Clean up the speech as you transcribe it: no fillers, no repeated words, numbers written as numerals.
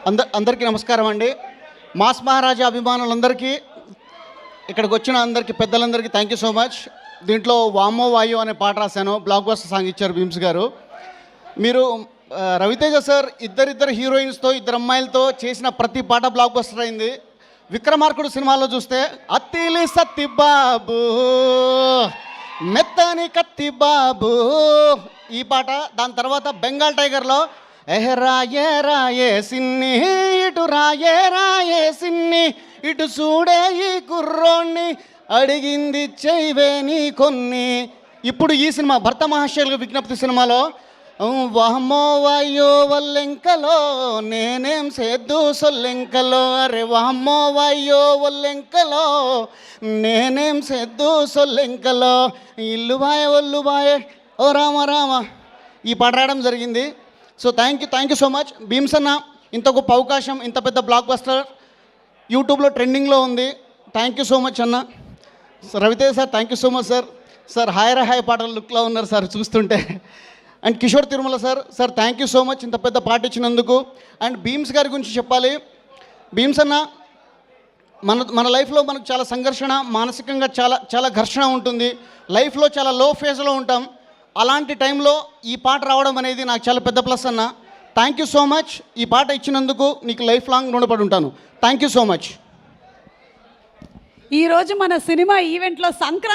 అందరికీ నమస్కారం అండి. మాస్ మహారాజా అభిమానులందరికీ, ఇక్కడికి వచ్చిన అందరికీ, పెద్దలందరికీ థ్యాంక్ యూ సో మచ్. దీంట్లో వామో వాయు అనే పాట రాశాను, బ్లాక్ బస్టర్ సాంగ్ ఇచ్చారు భీమ్స్ గారు. మీరు రవితేజ సార్ ఇద్దరు హీరోయిన్స్తో, ఇద్దరు అమ్మాయిలతో చేసిన ప్రతి పాట బ్లాక్ బస్టర్ అయింది. విక్రమార్కుడు సినిమాలో చూస్తే అత్తిలి సత్తి బాబు, మెత్తని కత్తి బాబు ఈ పాట. దాని తర్వాత బెంగాల్ టైగర్లో రాయే రాయే సిన్ని, ఇటు రాయే రాయే సిన్ని, ఇటు చూడే ఈ కుర్రోణ్ణి, అడిగింది చేయవే నీ కొన్ని. ఇప్పుడు ఈ సినిమా భర్త మహాశయులకు విజ్ఞప్తి సినిమాలో వాహమ్మో వాయో వల్లెంకలో నేనేం సేద్దు సొల్లెంకలో, అరే వాహమ్మో వాయో వల్లెంకలో నేనేం సేద్దు సొల్లెంకలో, ఇల్లు బాయే ఒళ్ళు బాయే ఓ రామ రామ ఈ పాట రాయడం జరిగింది. So thank you so much Bheems అన్న. ఇంత గొప్ప అవకాశం, ఇంత పెద్ద బ్లాక్ బస్టర్ యూట్యూబ్లో ట్రెండింగ్లో ఉంది. థ్యాంక్ యూ సో మచ్ అన్న. Ravi Teja sir thank you so much sir. Sir hi hi పాటల లుక్లో ఉన్నారు సార్ చూస్తుంటే. And Kishore Tirumala sir thank you so much ఇంత పెద్ద పాట ఇచ్చినందుకు. అండ్ భీమ్స్ గారి గురించి చెప్పాలి. భీమ్స్ అన్న మన లైఫ్లో మనకు చాలా సంఘర్షణ, మానసికంగా చాలా ఘర్షణ ఉంటుంది. లైఫ్లో చాలా లో ఫేజ్లో ఉంటాం. అలాంటి టైంలో ఈ పాట రావడం అనేది నాకు చాలా పెద్ద ప్లస్ అన్న. Thank you so much. ఈ పాట ఇచ్చినందుకు నీకు లైఫ్ లాంగ్ రుణపడి ఉంటాను. Thank you so much. ఈరోజు మన సినిమా ఈవెంట్లో సంక్రాంతి